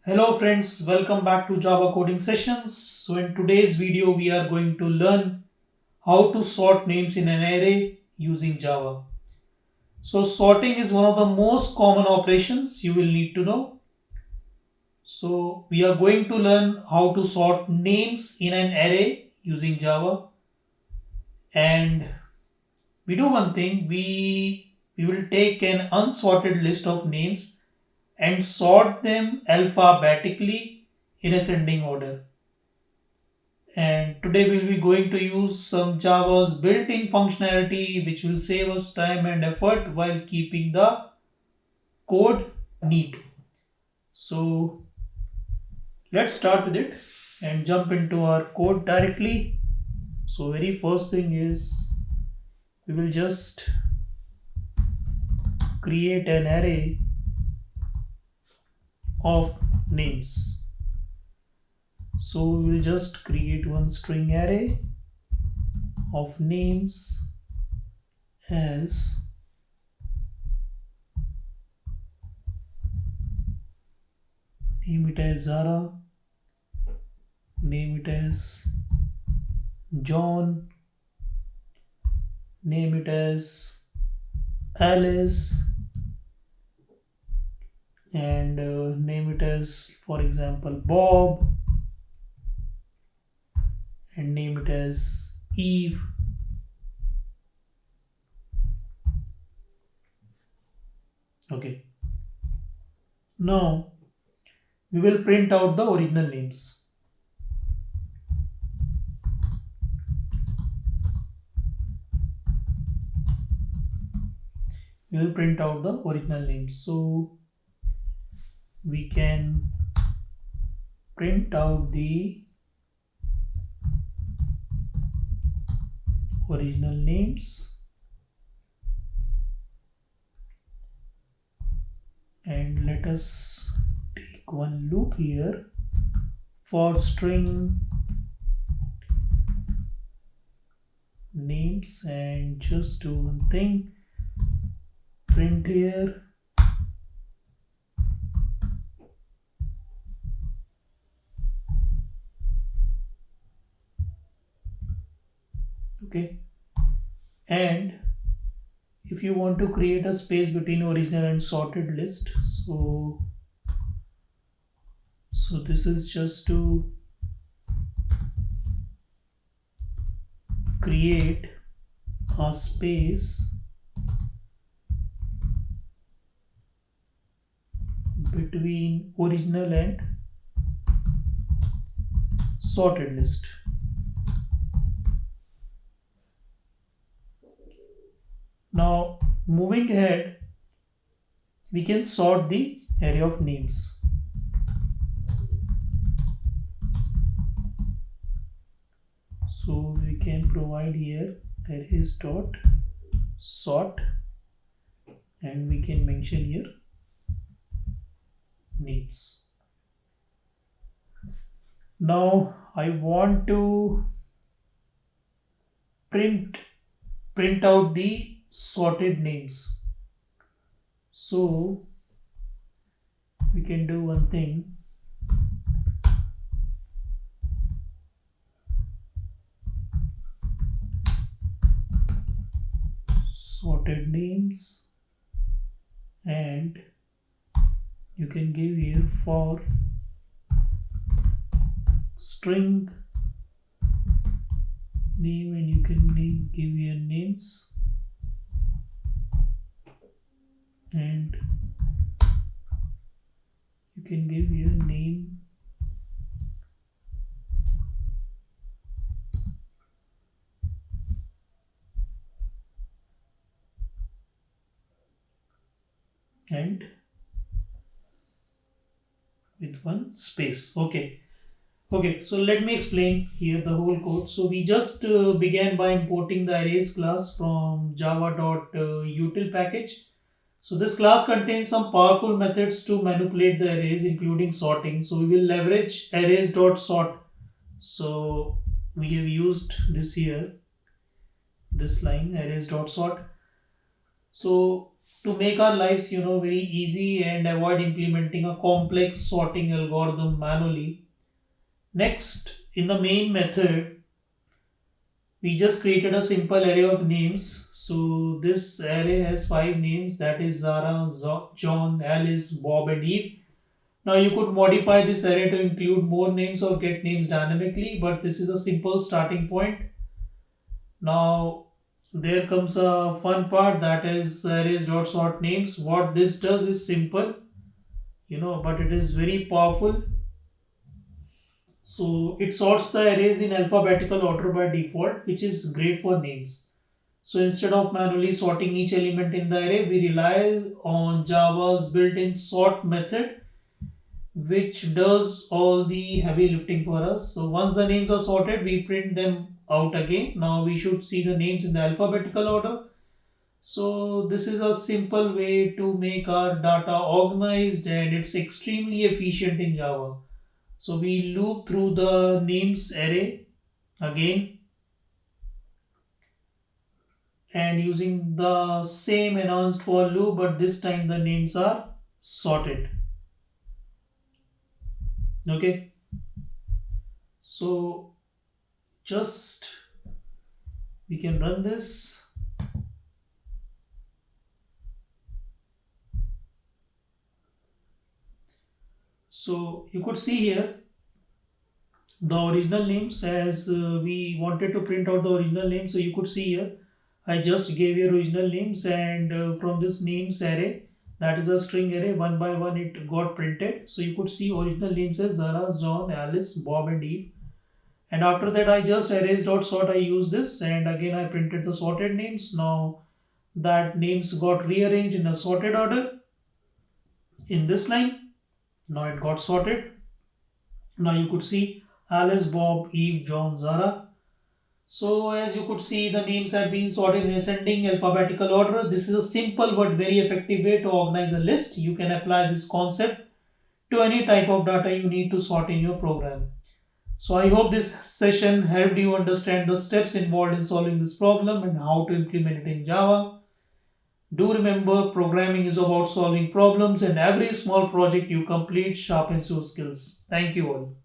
Hello friends, welcome back to Java coding sessions. So in today's video we are going to learn how to sort names in an array using Java. So sorting is one of the most common operations you will need to know. So we are going to learn how to sort names in an array using Java, and we do one thing. We will take an unsorted list of names and sort them alphabetically in ascending order. And today we'll be going to use some Java's built-in functionality which will save us time and effort while keeping the code neat. So let's start with it and jump into our code directly. So very first thing is we will just create an array of names. So we will just create one string array of names as name it as Zara, name it as John, name it as Alice, and name it as, for example, Bob, and name it as Eve. Okay. Now we will print out the original names. We will print out the original names. So we can print out the original names, and let us take one loop here for string names and just do one thing, print here okay. And if you want to create a space between original and sorted list, so this is just to create a space between original and sorted list. Now moving ahead, we can sort the array of names. So we can provide here Arrays.sort, and we can mention here names. Now I want to print out the sorted names. So we can do one thing, sorted names, and you can give here for string name, and you can give here names, and you can give here name and with one space. Okay, so let me explain here the whole code. So we just began by importing the arrays class from java.util package. So this class contains some powerful methods to manipulate the arrays, including sorting. So we will leverage arrays.sort. So we have used this here, this line arrays.sort. So to make our lives very easy and avoid implementing a complex sorting algorithm manually. Next, in the main method, we just created a simple array of names. So this array has 5 names, that is Zara, John, Alice, Bob and Eve. Now you could modify this array to include more names or get names dynamically, but this is a simple starting point. Now there comes a fun part, that is arrays.sort names. What this does is simple, but it is very powerful. So it sorts the arrays in alphabetical order by default, which is great for names. So instead of manually sorting each element in the array, we rely on Java's built-in sort method, which does all the heavy lifting for us. So once the names are sorted, we print them out again. Now we should see the names in the alphabetical order. So this is a simple way to make our data organized, and it's extremely efficient in Java. So we loop through the names array again and using the same announced for loop, but this time the names are sorted. Okay, so just we can run this. So you could see here the original names, as we wanted to print out the original names. So you could see here I just gave you original names, and from this names array, that is a string array, one by one it got printed. So you could see original names as Zara, John, Alice, Bob and Eve. And after that I just arrays.sort, I use this, and again I printed the sorted names. Now that names got rearranged in a sorted order in this line. Now it got sorted. Now you could see Alice, Bob, Eve, John, Zara. So as you could see, the names have been sorted in ascending alphabetical order. This is a simple but very effective way to organize a list. You can apply this concept to any type of data you need to sort in your program. So I hope this session helped you understand the steps involved in solving this problem and how to implement it in Java. Do remember, programming is about solving problems, and every small project you complete sharpens your skills. Thank you all.